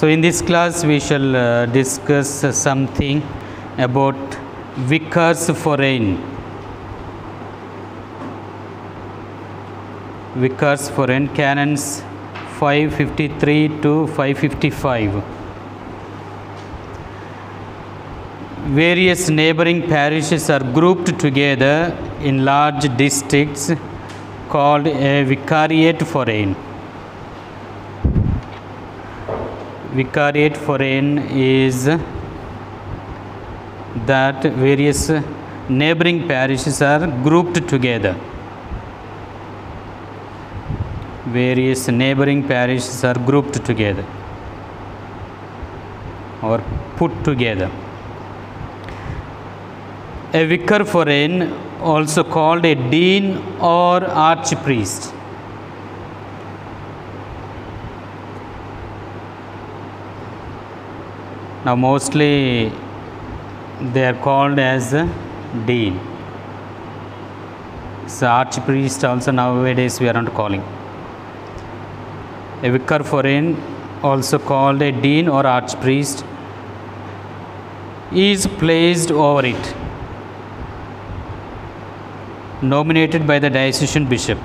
So in this class we shall discuss something about vicars foreign. Vicars foreign, canons 553 to 555. Various neighboring parishes are grouped together in large districts called a vicariate foreign. Vicariate foreign is that various neighboring parishes are grouped together. Various neighboring parishes are grouped together or put together. A vicar foreign, also called a dean or archpriest, now mostly they are called as dean. So archpriest also nowadays we are not calling. A vicar foreign, also called a dean or archpriest, is placed over it, nominated by the diocesan bishop.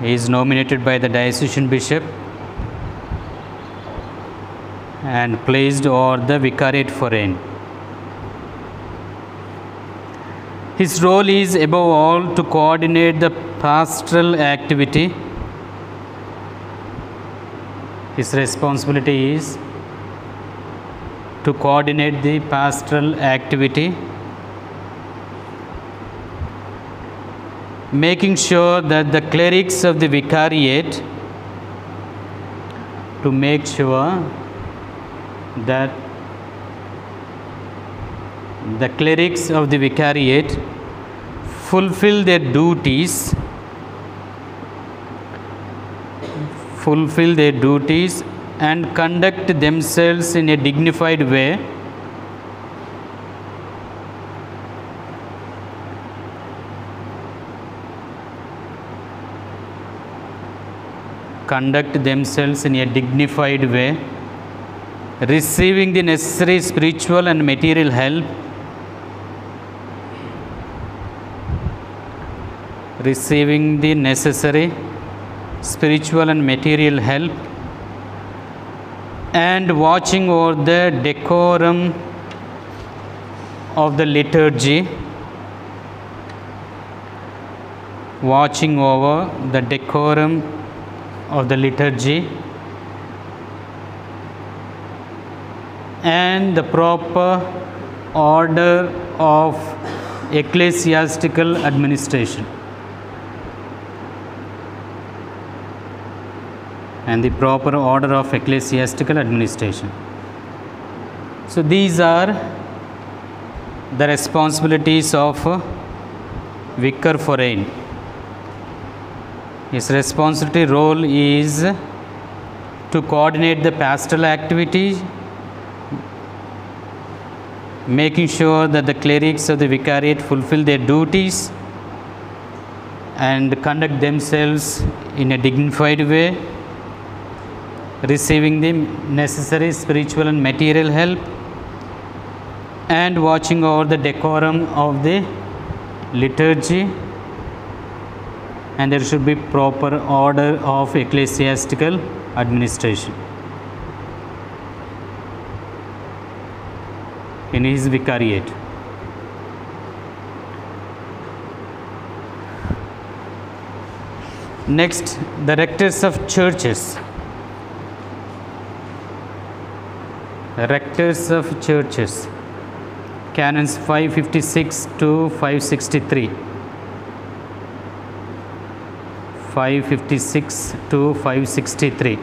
He is nominated by the diocesan bishop and placed over the vicariate foreign. His role is above all to coordinate the pastoral activity. His responsibility is to coordinate the pastoral activity, making sure that the clerics of the vicariate, to make sure that the clerics of the vicariate fulfill their duties, and conduct themselves in a dignified way, receiving the necessary spiritual and material help, and watching over the decorum of the liturgy, and the proper order of ecclesiastical administration. So these are the responsibilities of vicar foreign. His responsibility role is to coordinate the pastoral activity, making sure that the clerics of the vicariate fulfill their duties and conduct themselves in a dignified way, receiving the necessary spiritual and material help, and watching over the decorum of the liturgy, and there should be proper order of ecclesiastical administration in his vicariate. Next, the rectors of churches. Canons 556 to 563. 556 to 563.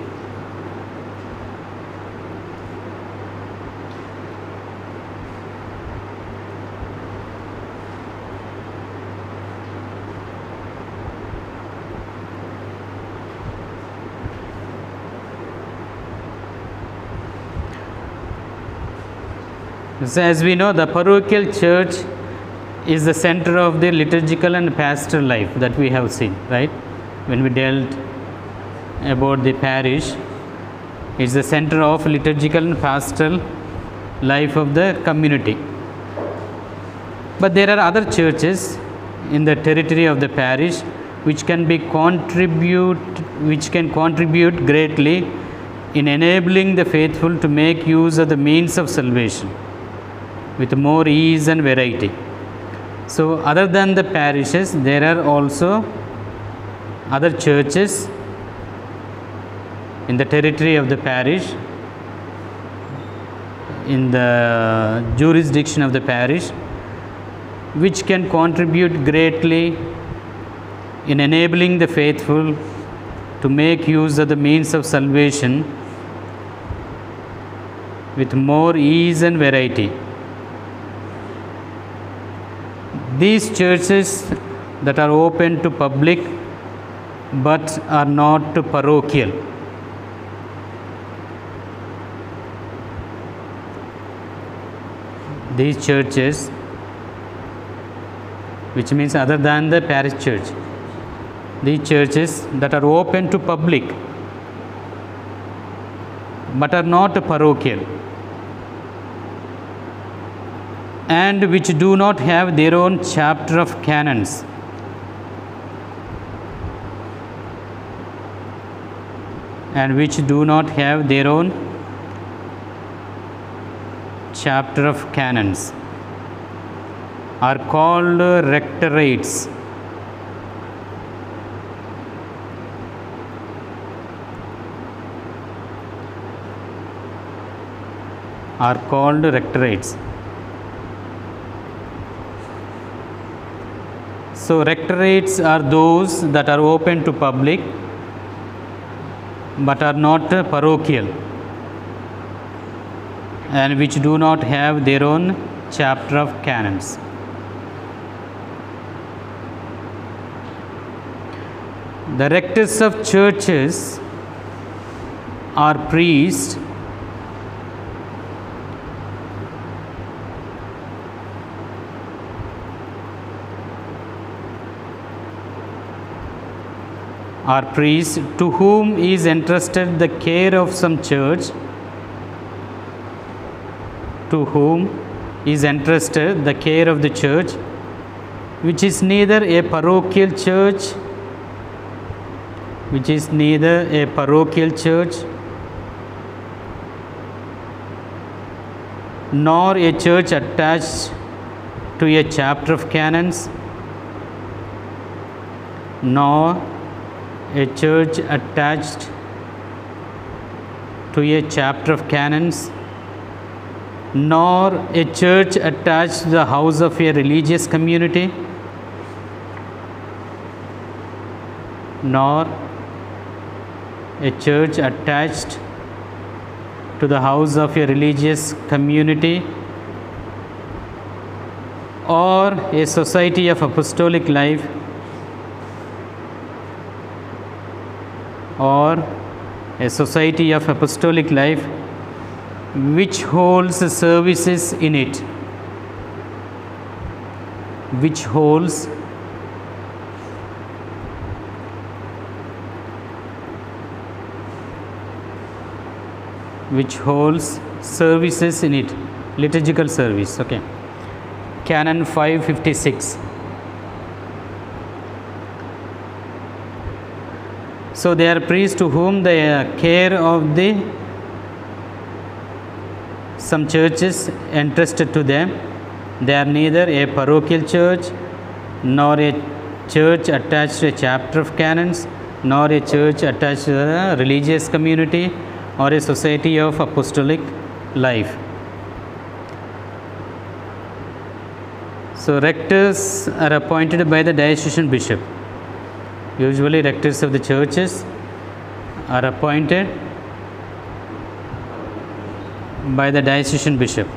So as we know, the parochial church is the center of the liturgical and pastoral life that we have seen, right? when we dealt about the parish. It's the center of liturgical and pastoral life of the community. But there are other churches in the territory of the parish which can contribute greatly in enabling the faithful to make use of the means of salvation with more ease and variety. So, other than the parishes, there are also other churches in the territory of the parish, in the jurisdiction of the parish, which can contribute greatly in enabling the faithful to make use of the means of salvation with more ease and variety. These churches that are open to public but are not parochial. These churches, which means other than the parish church, these churches that are open to public but are not parochial, and which do not have their own chapter of canons, and which do not have their own chapter of canons, are called rectorates. Are called rectorates. So, rectorates are those that are open to public but are not parochial, and which do not have their own chapter of canons. The rectors of churches are priests to whom is entrusted the care of some church, to whom is entrusted the care of the church, which is neither a parochial church, nor a church attached to a chapter of canons, nor a church attached to a chapter of canons, nor a church attached to the house of a religious community, nor a church attached to the house of a religious community, or a society of apostolic life, which holds services in it, which holds services in it, liturgical service. Okay. Canon 556. So, they are priests to whom the care of some churches entrusted to them. They are neither a parochial church, nor a church attached to a chapter of canons, nor a church attached to a religious community or a society of apostolic life. So, rectors are appointed by the diocesan bishop. Usually, rectors of the churches are appointed by the diocesan bishop.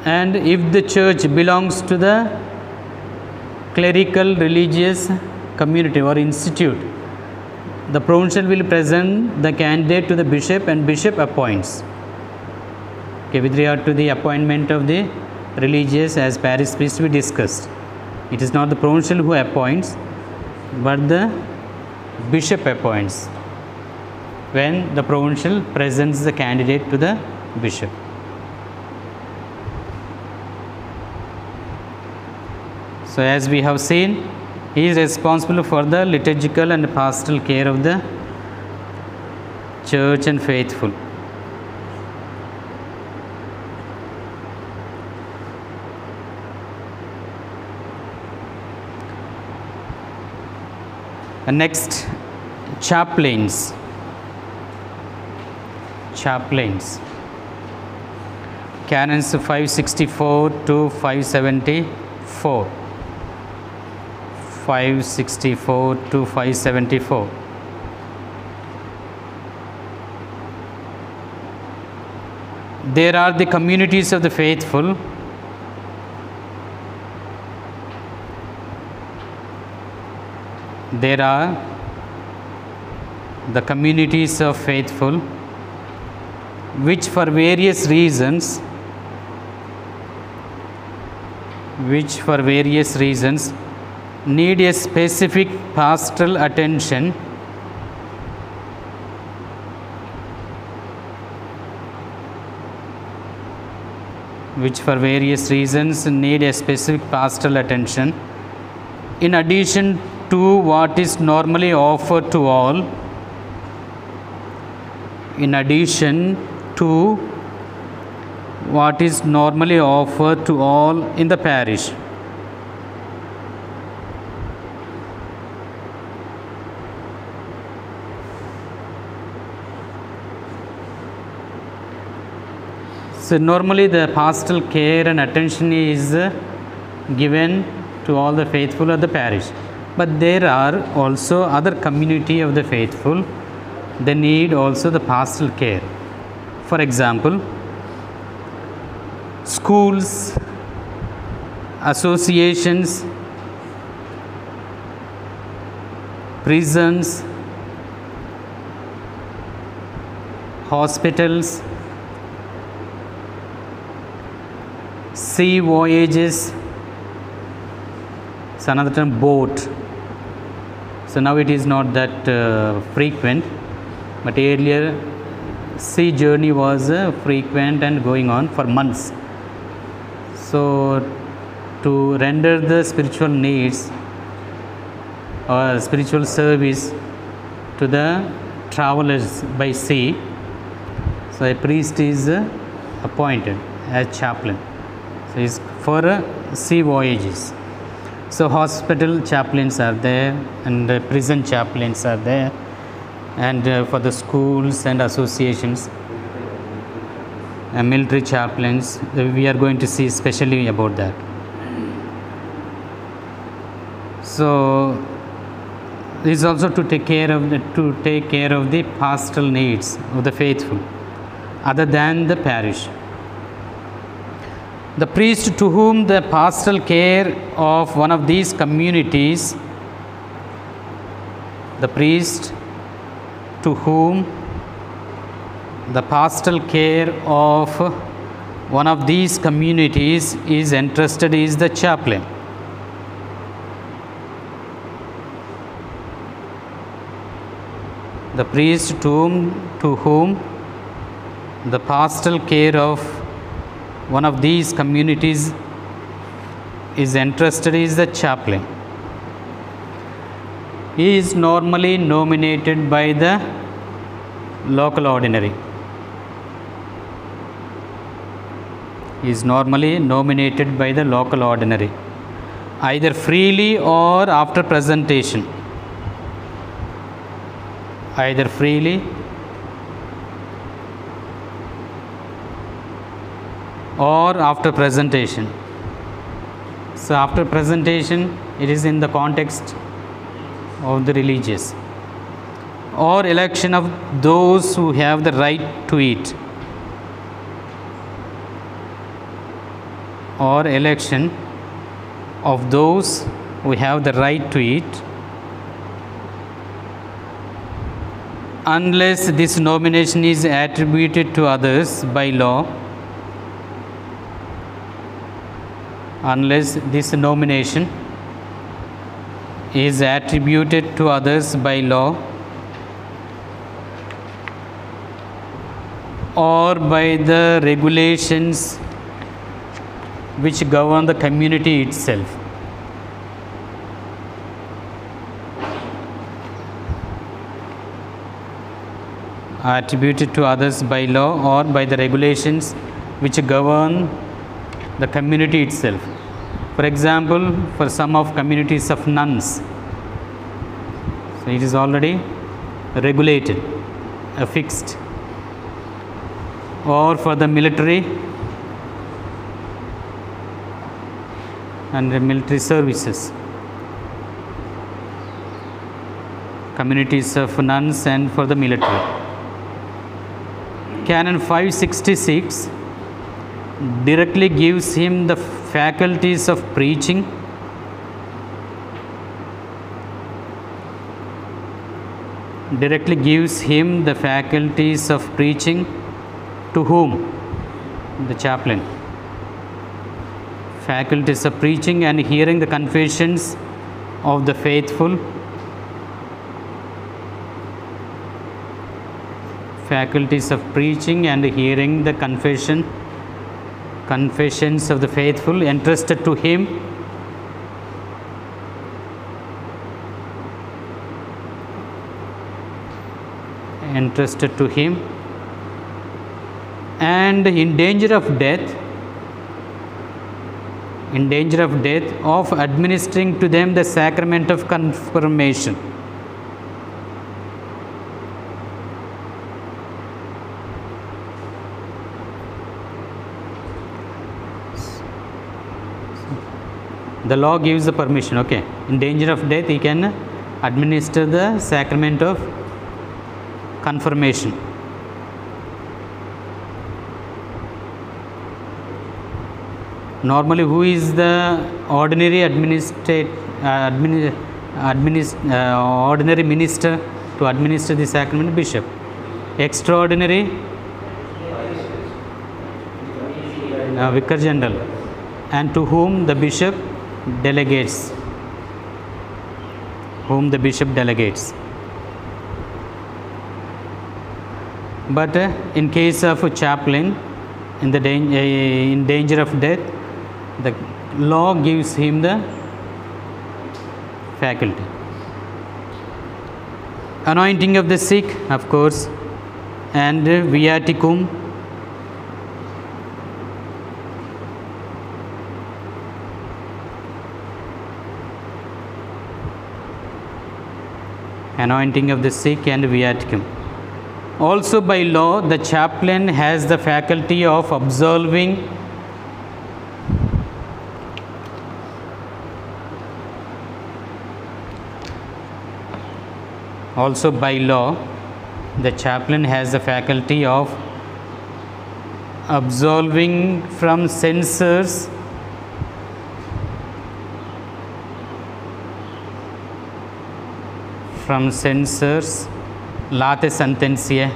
And if the church belongs to the clerical religious community or institute, the provincial will present the candidate to the bishop and bishop appoints. Okay, with regard to the appointment of the religious as parish priest, we discussed. It is not the provincial who appoints, but the bishop appoints when the provincial presents the candidate to the bishop. So, as we have seen, he is responsible for the liturgical and pastoral care of the church and faithful. And next, chaplains. Chaplains. Canons 564 to 574. 564 to 574. There are the communities of the faithful. There are the communities of faithful which for various reasons need a specific pastoral attention in addition to what is normally offered to all, in the parish. So, normally the pastoral care and attention is given to all the faithful of the parish, but there are also other community of the faithful, they need also the pastoral care. For example, schools, associations, prisons, hospitals, sea voyages, it's another term, boat. So now it is not that frequent, but earlier sea journey was frequent and going on for months. So to render the spiritual needs or spiritual service to the travelers by sea, so a priest is appointed as chaplain. So is for sea voyages. So hospital chaplains are there, and prison chaplains are there, and for the schools and associations, military chaplains, we are going to see especially about that. So this is also to take care of the pastoral needs of the faithful other than the parish. The priest to whom the pastoral care of one of these communities, the priest to whom the pastoral care of one of these communities is entrusted is the chaplain. The priest to whom the pastoral care of one of these communities is entrusted is the chaplain. He is normally nominated by the local ordinary. He is normally nominated by the local ordinary, either freely or after presentation. Either freely or after presentation. So after presentation, it is in the context of the religious, or election of those who have the right to it, or election of those who have the right to it, unless this nomination is attributed to others by law unless this nomination is attributed to others by law or by the regulations which govern the community itself. Attributed to others by law or by the regulations which govern the community itself. For example, for some of communities of nuns, so it is already regulated, fixed. Or for the military and the military services, communities of nuns and for the military. Canon 566 directly gives him the faculties of preaching, directly gives him the faculties of preaching to whom? The chaplain. Faculties of preaching and hearing the confessions of the faithful, faculties of preaching and hearing the confessions of the faithful entrusted to him, and in danger of death, of administering to them the sacrament of confirmation. The law gives the permission, okay. In danger of death, he can administer the sacrament of confirmation. Normally, who is the ordinary ordinary minister to administer the sacrament? Bishop. Extraordinary, Vicar General, and to whom the bishop delegates. But in case of a chaplain, in danger of death, the law gives him the faculty. Anointing of the sick, of course, and viaticum. Anointing of the sick and viaticum. Also by law, the chaplain has the faculty of absolving from censors late sententiae,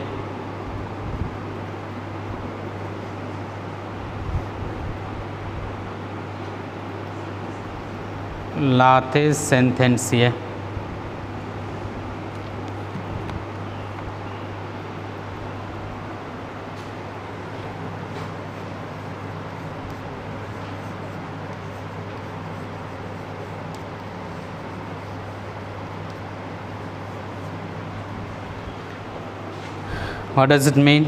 What does it mean?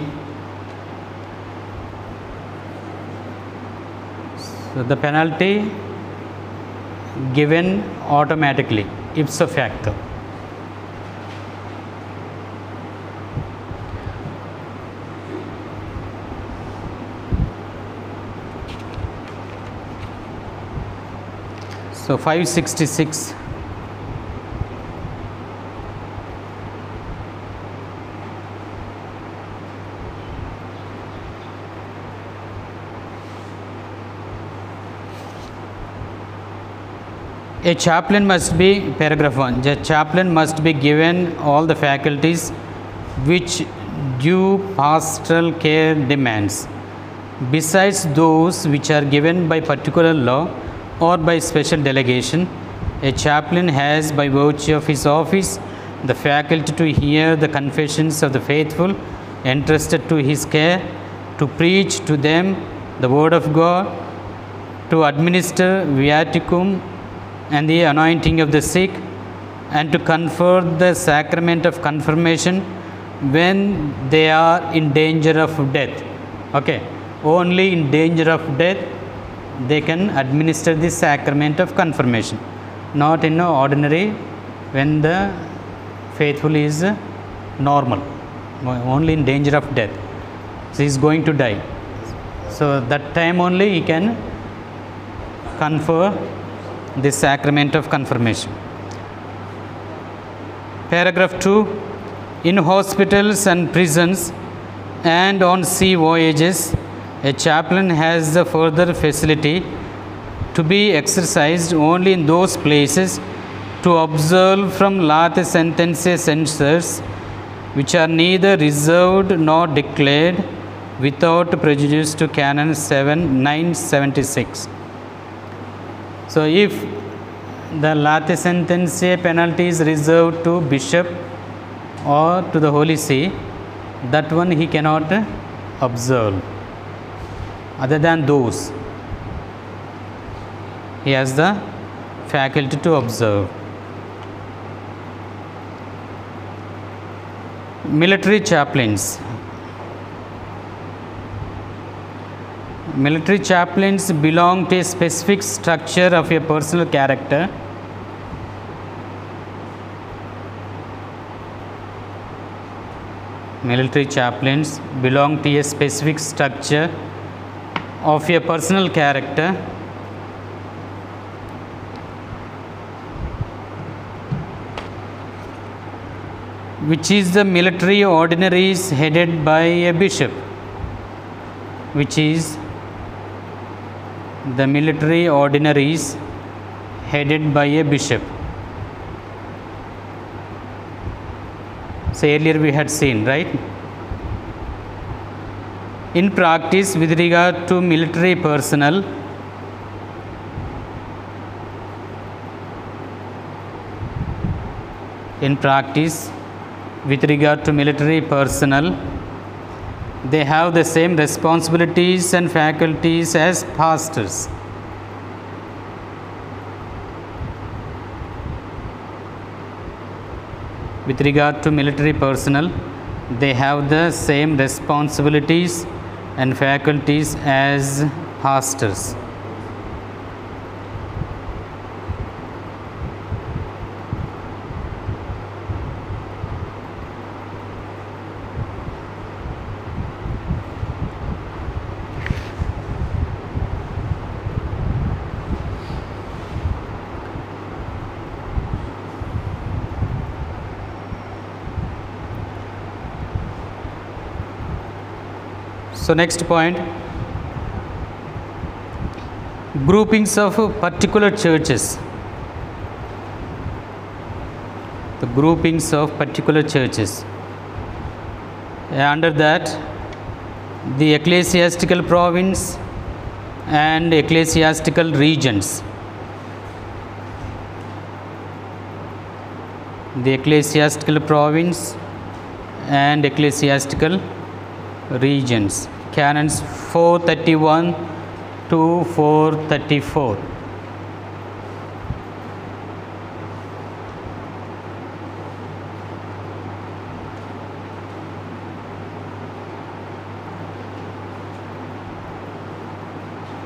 So the penalty given automatically, ipso facto. So 566. A chaplain must be, paragraph 1, the chaplain must be given all the faculties which due pastoral care demands, besides those which are given by particular law or by special delegation. A chaplain has, by virtue of his office, the faculty to hear the confessions of the faithful entrusted to his care, to preach to them the word of God, to administer viaticum and the anointing of the sick, and to confer the sacrament of confirmation when they are in danger of death. Okay, only in danger of death they can administer the sacrament of confirmation, not in ordinary when the faithful is normal, only in danger of death. So he is going to die. So that time only he can confer the sacrament of confirmation. Paragraph 2. In hospitals and prisons and on sea voyages, a chaplain has the further facility to be exercised only in those places to observe from late sentences censures which are neither reserved nor declared without prejudice to Canon 976. So if the late sententia penalty is reserved to bishop or to the Holy See, that one he cannot observe. Other than those, he has the faculty to observe. Military chaplains. Military chaplains belong to a specific structure of a personal character. Military chaplains belong to a specific structure of a personal character which is the military ordinaries headed by a bishop, which is the military ordinaries headed by a bishop. So earlier we had seen, right? In practice, with regard to military personnel, they have the same responsibilities and faculties as pastors. With regard to military personnel, they have the same responsibilities and faculties as pastors. So next point, groupings of particular churches. The groupings of particular churches. Under that, the ecclesiastical province and ecclesiastical regions. The ecclesiastical province and ecclesiastical regions. Canons 431 to 434.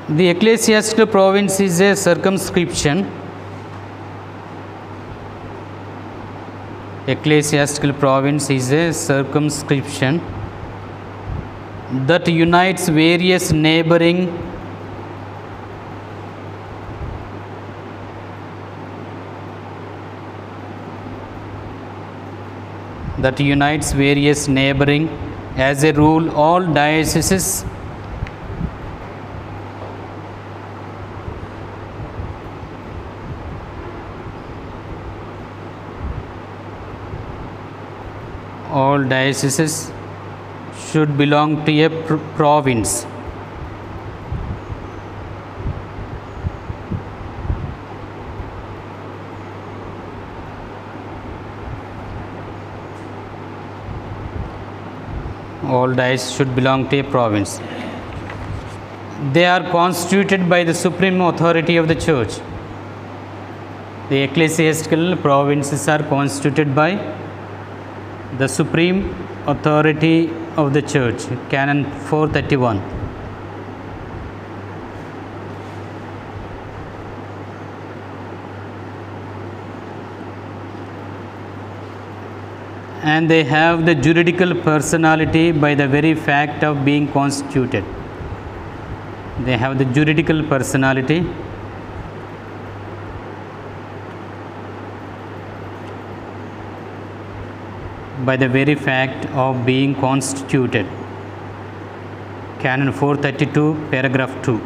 The ecclesiastical province is a circumscription. Ecclesiastical province is a circumscription that unites various neighboring as a rule all dioceses should belong to a province. All diocese should belong to a province. They are constituted by the supreme authority of the church. The ecclesiastical provinces are constituted by the supreme authority of the church. Canon 431. And they have the juridical personality by the very fact of being constituted. They have the juridical personality by the very fact of being constituted. Canon 432, paragraph 2.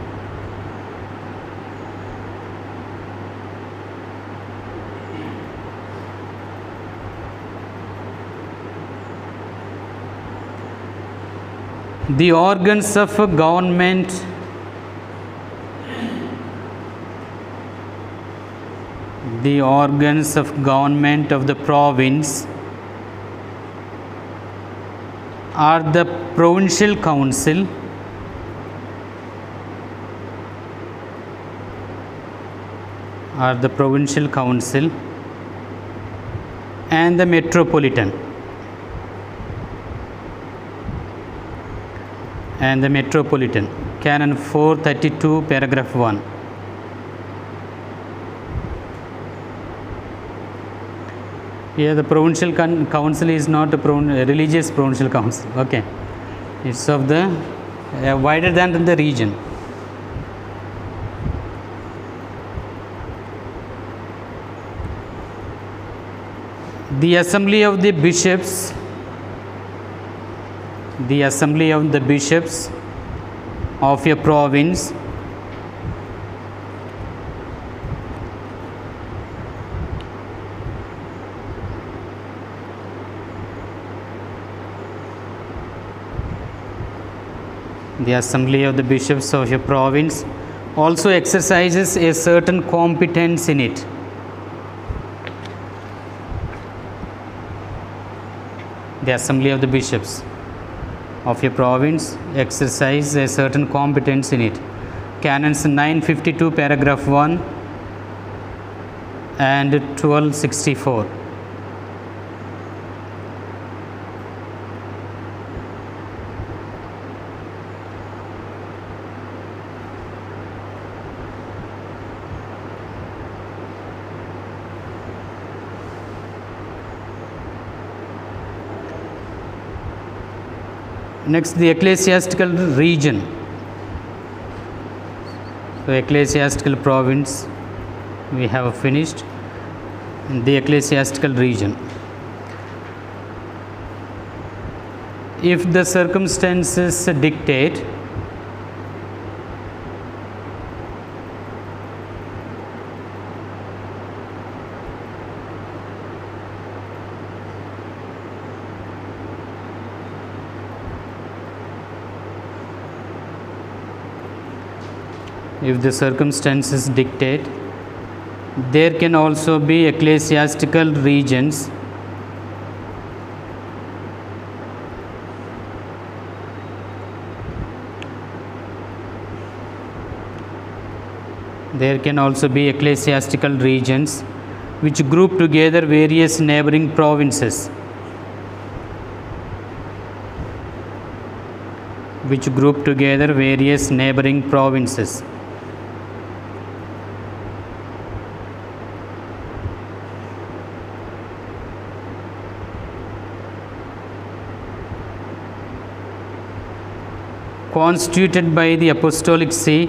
The organs of government of the province are the provincial council, and the metropolitan. Canon 432, paragraph 1. Here the provincial council is not a religious provincial council. Okay, it's of the wider than the region. The assembly of the bishops of a province also exercises a certain competence in it. The assembly of the bishops of a province exercise a certain competence in it. Canons 952, paragraph 1 and 1264. Next, the ecclesiastical region. So, ecclesiastical province we have finished. The ecclesiastical region. If the circumstances dictate, there can also be ecclesiastical regions which group together various neighboring provinces. Constituted by the Apostolic See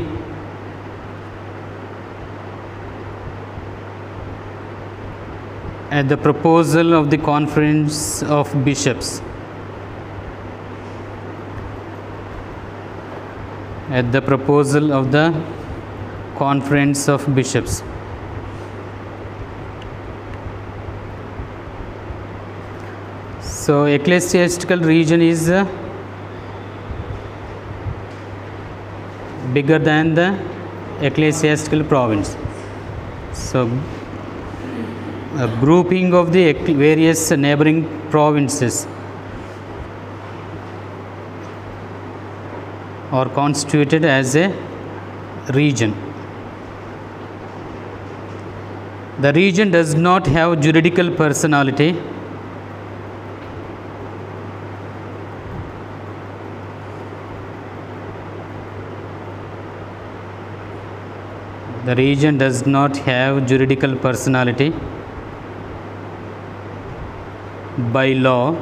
at the proposal of the Conference of Bishops. So, ecclesiastical region is bigger than the ecclesiastical province. So, a grouping of the various neighboring provinces or constituted as a region. The region does not have juridical personality. The region does not have juridical personality by law,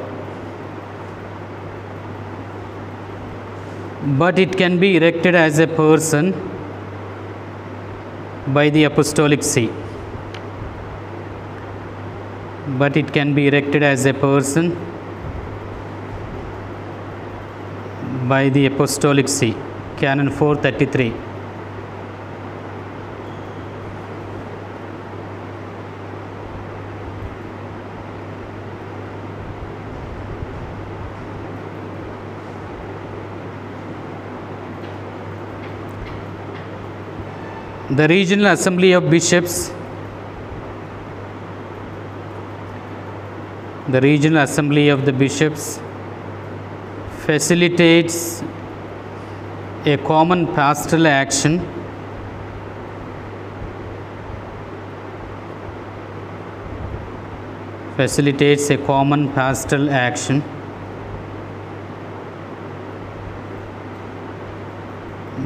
but it can be erected as a person by the Apostolic See. But it can be erected as a person by the Apostolic See. Canon 433. The Regional Assembly of Bishops, the Regional Assembly of the Bishops facilitates a common pastoral action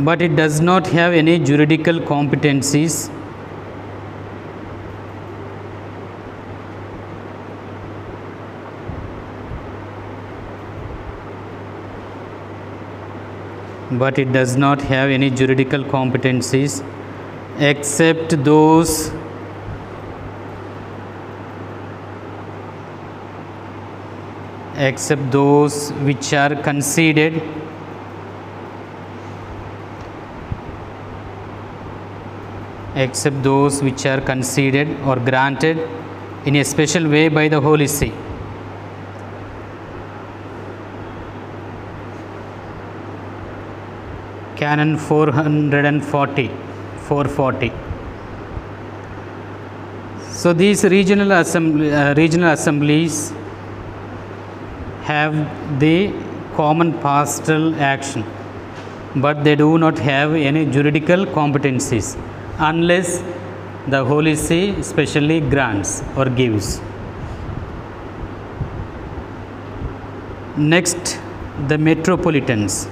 but it does not have any juridical competencies. But it does not have any juridical competencies except those which are conceded or granted in a special way by the Holy See. Canon 440. So these regional assemblies have the common pastoral action, but they do not have any juridical competencies unless the Holy See specially grants or gives. Next, the metropolitans.